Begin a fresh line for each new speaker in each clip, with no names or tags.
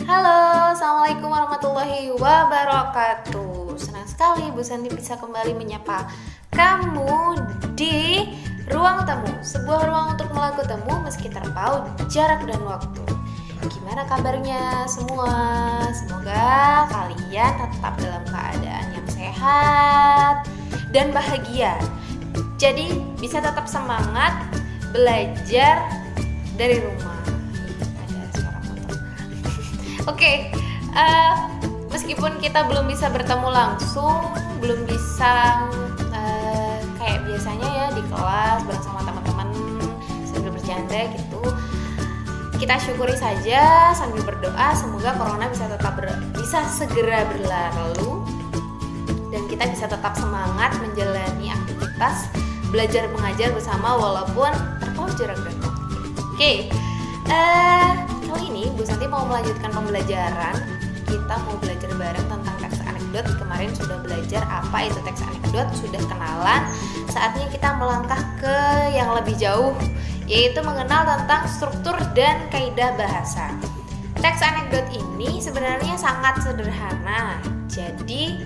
Halo, Assalamualaikum warahmatullahi wabarakatuh. Senang sekali Bu Santi bisa kembali menyapa kamu di Ruang Temu, sebuah ruang untuk melakukan temu meski terpaut jarak dan waktu. Gimana kabarnya semua? Semoga kalian tetap dalam keadaan yang sehat dan bahagia. Jadi bisa tetap semangat belajar dari rumah. Oke, meskipun kita belum bisa bertemu langsung, belum bisa kayak biasanya ya di kelas bareng sama teman-teman sambil bercanda gitu, kita syukuri saja sambil berdoa semoga corona bisa segera berlalu dan kita bisa tetap semangat menjalani aktivitas belajar mengajar bersama walaupun terpaut jarak dan waktu. Oke. Kali ini Bu Santi mau melanjutkan pembelajaran. Kita mau belajar bareng tentang teks anekdot. Kemarin sudah belajar apa itu teks anekdot, sudah kenalan. Saatnya kita melangkah ke yang lebih jauh, yaitu mengenal tentang struktur dan kaidah bahasa. Teks anekdot ini sebenarnya sangat sederhana. Jadi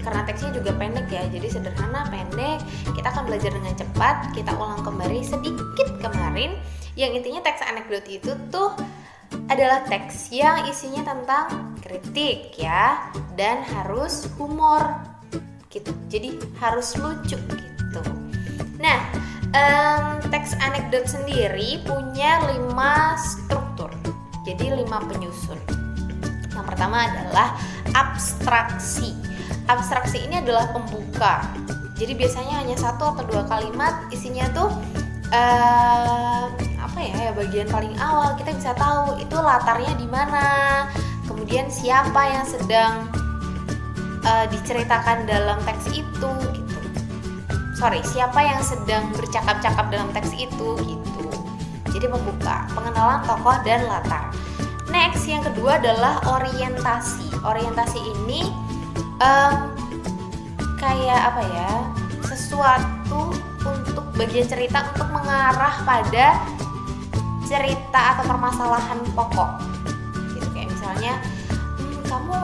karena teksnya juga pendek ya, jadi sederhana, pendek. Kita akan belajar dengan cepat. Kita ulang kembali sedikit kemarin. Yang intinya teks anekdot itu tuh adalah teks yang isinya tentang kritik ya, dan harus humor gitu. Jadi harus lucu gitu. Nah, teks anekdot sendiri punya 5 struktur. Jadi 5 penyusun. Yang pertama adalah abstraksi. Abstraksi ini adalah pembuka. Jadi biasanya hanya 1 atau 2 kalimat, isinya tuh bagian paling awal kita bisa tahu itu latarnya di mana, kemudian siapa yang sedang diceritakan dalam teks itu gitu. Siapa yang sedang bercakap-cakap dalam teks itu gitu. Jadi pembuka, pengenalan tokoh dan latar. Next, yang kedua adalah orientasi. Orientasi ini sesuatu untuk bagian cerita untuk mengarah pada cerita atau permasalahan pokok gitu. Kayak misalnya kamu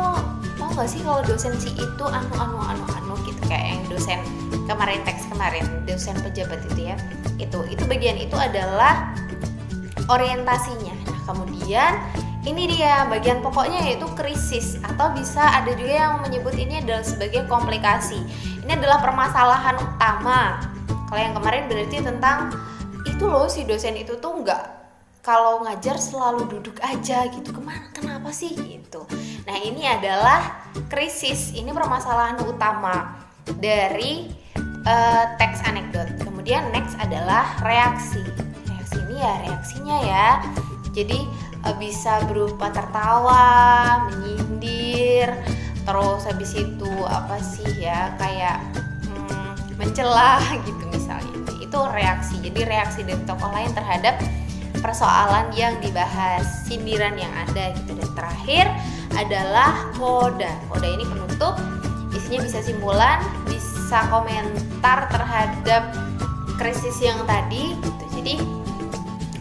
tahu gak sih kalau dosen si itu anu gitu, kayak yang dosen teks kemarin dosen pejabat itu ya, itu bagian itu adalah orientasinya. Nah kemudian ini dia bagian pokoknya, yaitu krisis, atau bisa ada juga yang menyebut ini adalah sebagai komplikasi. Ini adalah permasalahan utama. Kalau yang kemarin berarti tentang itu loh, si dosen itu tuh kalau ngajar selalu duduk aja gitu, kenapa sih gitu. Nah ini adalah krisis, ini permasalahan utama dari teks anekdot. Kemudian next adalah reaksi. Reaksi ini ya reaksinya ya, jadi bisa berupa tertawa, menyindir, terus habis itu kayak mencela gitu misalnya. Itu reaksi, jadi reaksi dari tokoh lain terhadap persoalan yang dibahas, sindiran yang ada gitu. Dan terakhir adalah koda. Koda ini penutup, isinya bisa simpulan, bisa komentar terhadap krisis yang tadi gitu. Jadi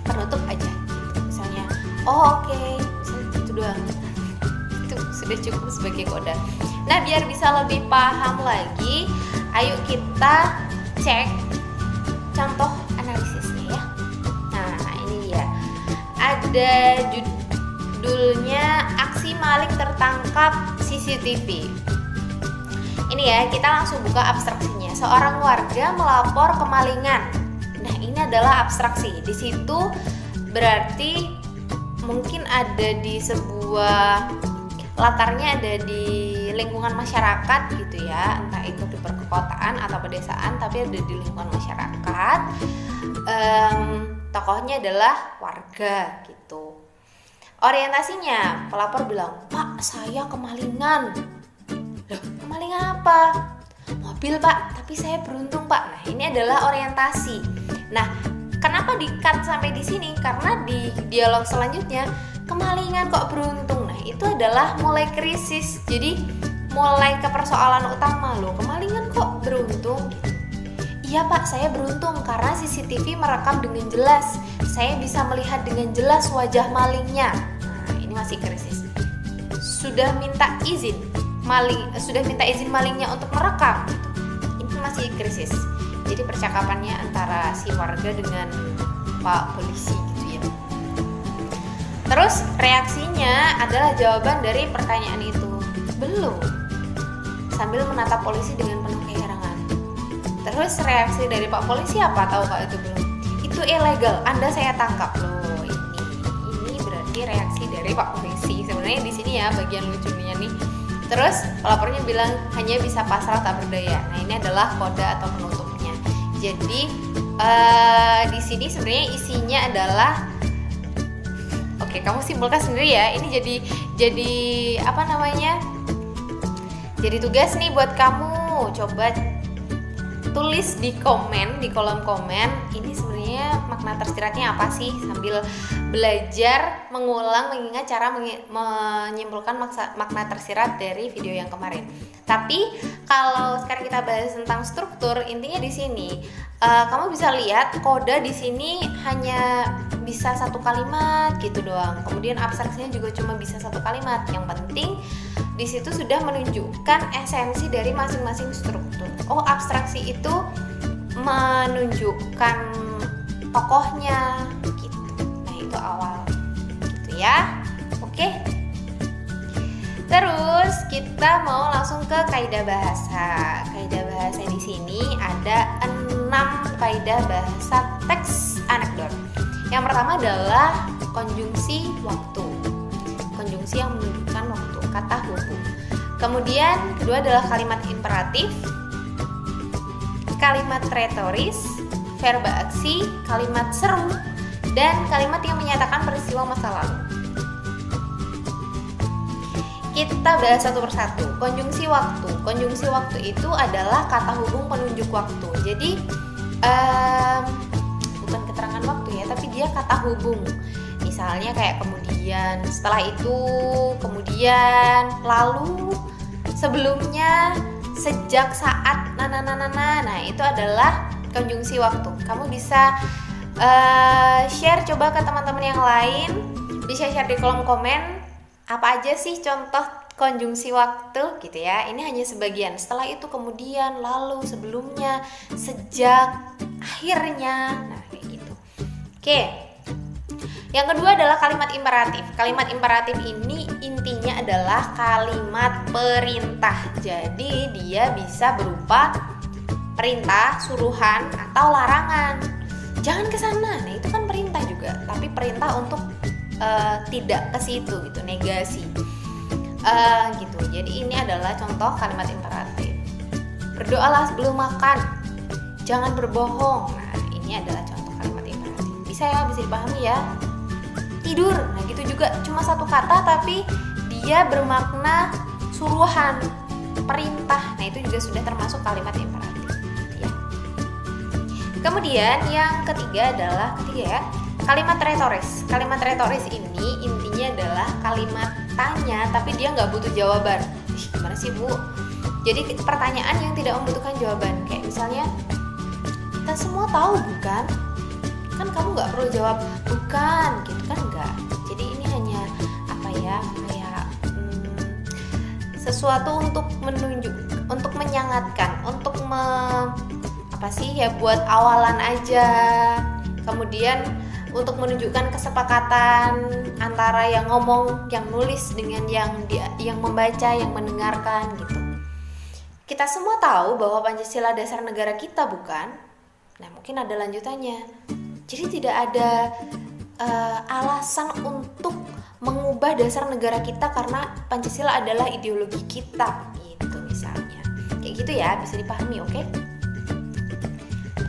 penutup aja gitu. Misalnya, oke, itu doang. Itu sudah cukup sebagai koda. Nah, biar bisa lebih paham lagi, ayo kita cek contoh analisisnya ya. Nah, ini dia. Ada judulnya Aksi Maling Tertangkap CCTV. Ini ya, kita langsung buka abstraksinya. Seorang warga melapor kemalingan. Nah, ini adalah abstraksi. Di situ berarti mungkin ada di sebuah latarnya, ada di lingkungan masyarakat gitu ya, entah itu di perkotaan atau pedesaan, tapi ada di lingkungan masyarakat. Tokohnya adalah warga gitu. Orientasinya, pelapor bilang, "Pak, saya kemalingan." Loh, kemalingan apa? "Mobil, Pak, tapi saya beruntung, Pak." Nah, ini adalah orientasi. Nah, kenapa di-cut sampai di sini? Karena di dialog selanjutnya, kemalingan kok beruntung. Nah, itu adalah mulai krisis. Jadi mulai ke persoalan utama, loh, kemalingan kok beruntung gitu. "Iya Pak, saya beruntung karena CCTV merekam dengan jelas. Saya bisa melihat dengan jelas wajah malingnya." Nah, ini masih krisis. sudah minta izin malingnya untuk merekam gitu. Ini masih krisis. Jadi percakapannya antara si warga dengan Pak Polisi gitu ya. Terus reaksinya adalah jawaban dari pertanyaan itu, belum, sambil menatap polisi dengan penuh keherangan. Terus reaksi dari Pak Polisi apa? Tahu Kak itu belum? Itu ilegal, Anda saya tangkap loh. Ini berarti reaksi dari Pak Polisi. Sebenarnya di sini ya bagian lucunya nih. Terus pelapornya bilang hanya bisa pasrah tak berdaya. Nah ini adalah kode atau penutupnya. Jadi di sini sebenarnya isinya adalah, oke, kamu simpulkan sendiri ya. Ini jadi apa namanya? Jadi tugas nih buat kamu. Coba tulis di komen, di kolom komen, ini sebenarnya makna tersiratnya apa sih, sambil belajar mengulang mengingat cara menyimpulkan makna tersirat dari video yang kemarin. Tapi kalau sekarang kita bahas tentang struktur, intinya di sini kamu bisa lihat kode di sini hanya bisa satu kalimat gitu doang. Kemudian abstraksinya juga cuma bisa satu kalimat. Yang penting di situ sudah menunjukkan esensi dari masing-masing struktur. Oh, abstraksi itu menunjukkan tokohnya gitu. Nah, itu awal gitu ya. Oke. Terus kita mau langsung ke kaidah bahasa. Kaidah bahasa di sini ada 6 kaidah bahasa teks anekdot. Yang pertama adalah konjungsi waktu. Konjungsi yang menunjukkan waktu, kata hubung. Kemudian kedua adalah kalimat imperatif, kalimat retoris, verba aksi, kalimat seru, dan kalimat yang menyatakan peristiwa masa lalu. Kita bahas satu persatu. Konjungsi waktu. Konjungsi waktu itu adalah kata hubung penunjuk waktu. Jadi bukan keterangan waktu ya, tapi dia kata hubung. Misalnya kayak kemudian, setelah itu, kemudian, lalu, sebelumnya, sejak, saat, nah itu adalah konjungsi waktu. Kamu bisa share coba ke teman-teman yang lain, bisa share di kolom komen apa aja sih contoh konjungsi waktu gitu ya. Ini hanya sebagian. Setelah itu, kemudian, lalu, sebelumnya, sejak, akhirnya, nah kayak gitu. Oke. Yang kedua adalah kalimat imperatif. Kalimat imperatif ini intinya adalah kalimat perintah. Jadi dia bisa berupa perintah, suruhan, atau larangan. Jangan ke sana. Nah, itu kan perintah juga, tapi perintah untuk tidak ke situ gitu, negasi. Gitu. Jadi ini adalah contoh kalimat imperatif. Berdoalah sebelum makan. Jangan berbohong. Nah, ini adalah contoh kalimat imperatif. Bisa ya, bisa dipahami ya. Tidur, nah gitu juga, cuma satu kata tapi dia bermakna suruhan, perintah. Nah itu juga sudah termasuk kalimat imperatif ya. Kemudian yang ketiga adalah kalimat retoris. Kalimat retoris ini intinya adalah kalimat tanya tapi dia nggak butuh jawaban. Gimana sih Bu? Jadi pertanyaan yang tidak membutuhkan jawaban. Kayak misalnya, kita semua tahu bukan? Kan kamu nggak perlu jawab bukan gitu kan, enggak. Jadi ini hanya apa ya, kayak sesuatu untuk menunjuk, untuk menyangatkan, untuk buat awalan aja. Kemudian untuk menunjukkan kesepakatan antara yang ngomong, yang nulis dengan yang membaca, yang mendengarkan gitu. Kita semua tahu bahwa Pancasila dasar negara kita bukan? Nah, mungkin ada lanjutannya. Jadi tidak ada alasan untuk mengubah dasar negara kita karena Pancasila adalah ideologi kita gitu misalnya. Kayak gitu ya, bisa dipahami, oke?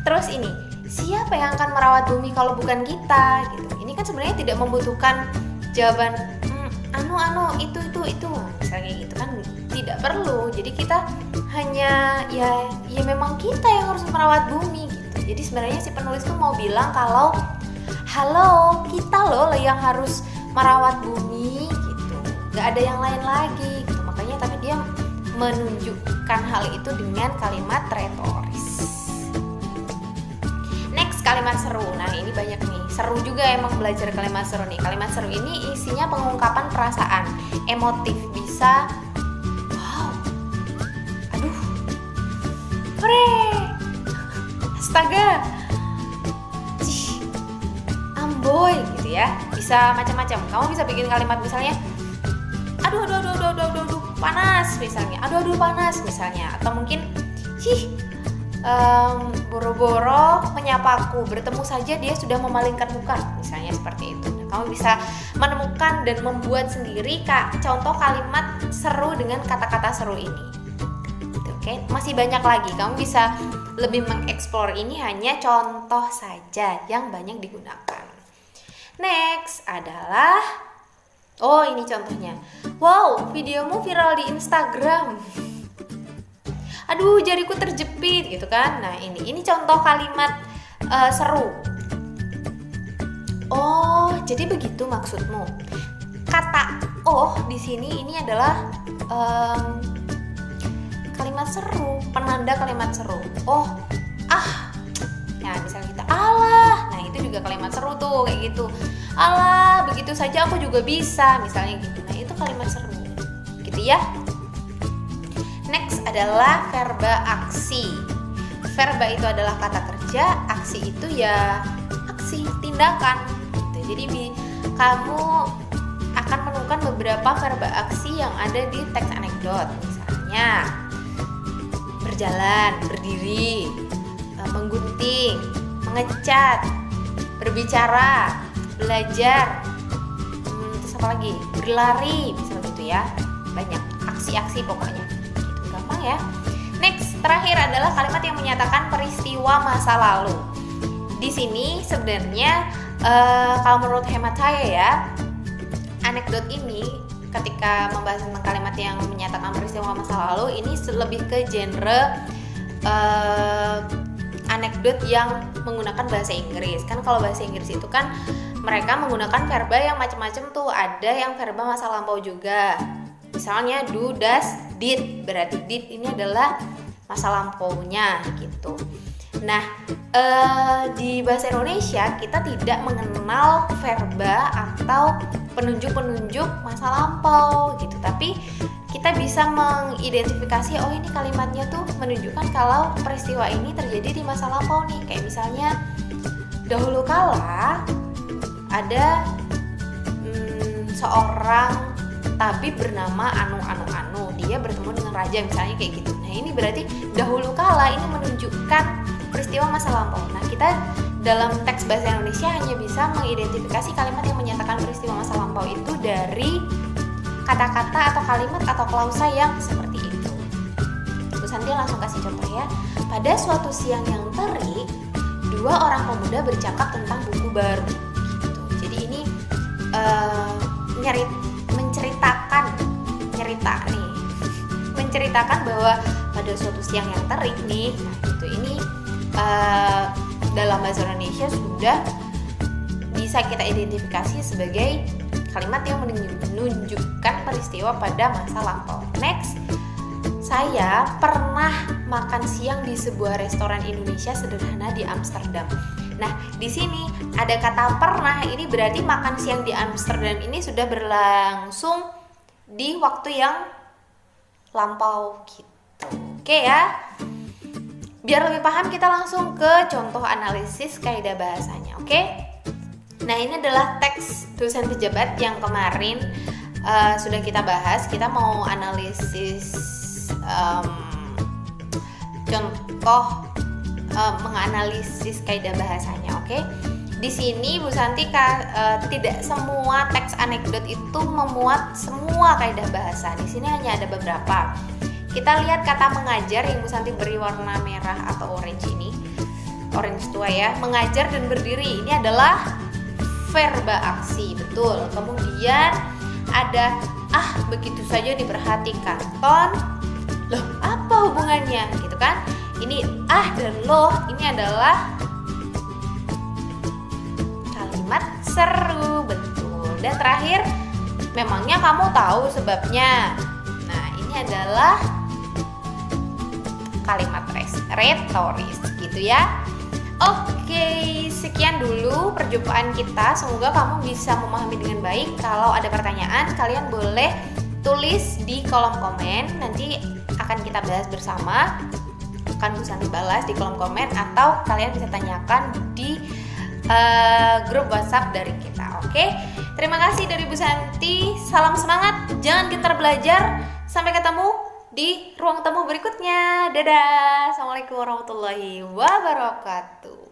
Terus ini, siapa yang akan merawat bumi kalau bukan kita gitu. Ini kan sebenarnya tidak membutuhkan jawaban itu misalnya gitu kan, tidak perlu. Jadi kita hanya ya memang kita yang harus merawat bumi gitu. Jadi sebenarnya si penulis tuh mau bilang kalau halo, kita loh yang harus merawat bumi gitu. Gak ada yang lain lagi gitu. Makanya tapi dia menunjukkan hal itu dengan kalimat retoris. Next, kalimat seru. Nah, ini banyak nih. Seru juga emang belajar kalimat seru nih. Kalimat seru ini isinya pengungkapan perasaan, emotif, bisa wow. Aduh. Hore. Astaga. Cih. Amboy gitu ya. Bisa macam-macam. Kamu bisa bikin kalimat misalnya aduh, panas misalnya. Aduh, panas misalnya. Atau mungkin boro-boro menyapaku, bertemu saja dia sudah memalingkan muka, misalnya seperti itu. Nah, kamu bisa menemukan dan membuat sendiri contoh kalimat seru dengan kata-kata seru ini. Oke, masih banyak lagi. Kamu bisa lebih mengeksplor, ini hanya contoh saja yang banyak digunakan. Next adalah ini contohnya. Wow, videomu viral di Instagram. Aduh, jariku terjepit gitu kan. Nah, ini contoh kalimat seru. Oh, jadi begitu maksudmu. Kata di sini ini adalah kalimat seru, penanda kalimat seru. Ya misalnya kita alah. Nah, itu juga kalimat seru tuh, kayak gitu. Alah, begitu saja aku juga bisa, misalnya gitu. Nah, itu kalimat seru. Gitu ya. Next adalah verba aksi. Verba itu adalah kata kerja, aksi itu ya aksi, tindakan gitu. Jadi kamu akan menemukan beberapa verba aksi yang ada di teks anekdot. Misalnya berjalan, berdiri, menggunting, mengecat, berbicara, belajar, terus apa lagi? Berlari, misalnya gitu ya. Banyak aksi-aksi pokoknya. Ya. Next, terakhir adalah kalimat yang menyatakan peristiwa masa lalu. Di sini sebenarnya kalau menurut hemat saya ya, anekdot ini ketika membahas tentang kalimat yang menyatakan peristiwa masa lalu ini lebih ke genre anekdot yang menggunakan bahasa Inggris. Kan kalau bahasa Inggris itu kan mereka menggunakan verba yang macam-macam tuh. Ada yang verba masa lampau juga. Misalnya do, does, did, berarti did ini adalah masa lampaunya gitu. Nah, di bahasa Indonesia kita tidak mengenal verba atau penunjuk-penunjuk masa lampau gitu. Tapi kita bisa mengidentifikasi, ini kalimatnya tuh menunjukkan kalau peristiwa ini terjadi di masa lampau nih. Kayak misalnya dahulu kala ada seorang tabib bernama Anu. Dia bertemu dengan raja, misalnya kayak gitu. Nah, ini berarti dahulu kala ini menunjukkan peristiwa masa lampau. Nah, kita dalam teks bahasa Indonesia hanya bisa mengidentifikasi kalimat yang menyatakan peristiwa masa lampau itu dari kata-kata atau kalimat atau klausa yang seperti itu. Bu Santi langsung kasih contoh ya. Pada suatu siang yang terik, dua orang pemuda bercakap tentang buku baru. Gitu. Jadi ini menceritakan bahwa pada suatu siang yang terik nih. Nah, itu ini dalam bahasa Indonesia sudah bisa kita identifikasi sebagai kalimat yang menunjukkan peristiwa pada masa lampau. Next, saya pernah makan siang di sebuah restoran Indonesia sederhana di Amsterdam. Nah, di sini ada kata pernah, ini berarti makan siang di Amsterdam ini sudah berlangsung di waktu yang lampau gitu. Oke ya. Biar lebih paham kita langsung ke contoh analisis kaidah bahasanya, oke? Nah, ini adalah teks dosen pejabat yang kemarin sudah kita bahas. Kita mau analisis contoh menganalisis kaidah bahasanya, oke? Di sini Bu Santi tidak semua teks anekdot itu memuat semua kaidah bahasa. Di sini hanya ada beberapa. Kita lihat kata mengajar yang Bu Santi beri warna merah atau orange ini. Orange tua ya. Mengajar dan berdiri ini adalah verba aksi, betul. Kemudian ada begitu saja diperhatikan. Ton, loh apa hubungannya gitu kan? Ini dan loh ini adalah kalimat seru, betul. Dan terakhir, memangnya kamu tahu sebabnya? Nah, ini adalah kalimat retoris gitu ya. Oke. Oke, sekian dulu perjumpaan kita. Semoga kamu bisa memahami dengan baik. Kalau ada pertanyaan, kalian boleh tulis di kolom komen. Nanti akan kita bahas bersama. Akan Bu Santi balas di kolom komen, atau kalian bisa tanyakan di grup WhatsApp dari kita. Oke, terima kasih dari Bu Santi. Salam semangat, jangan gentar belajar. Sampai ketemu di ruang tamu berikutnya. Dadah. Assalamualaikum warahmatullahi wabarakatuh.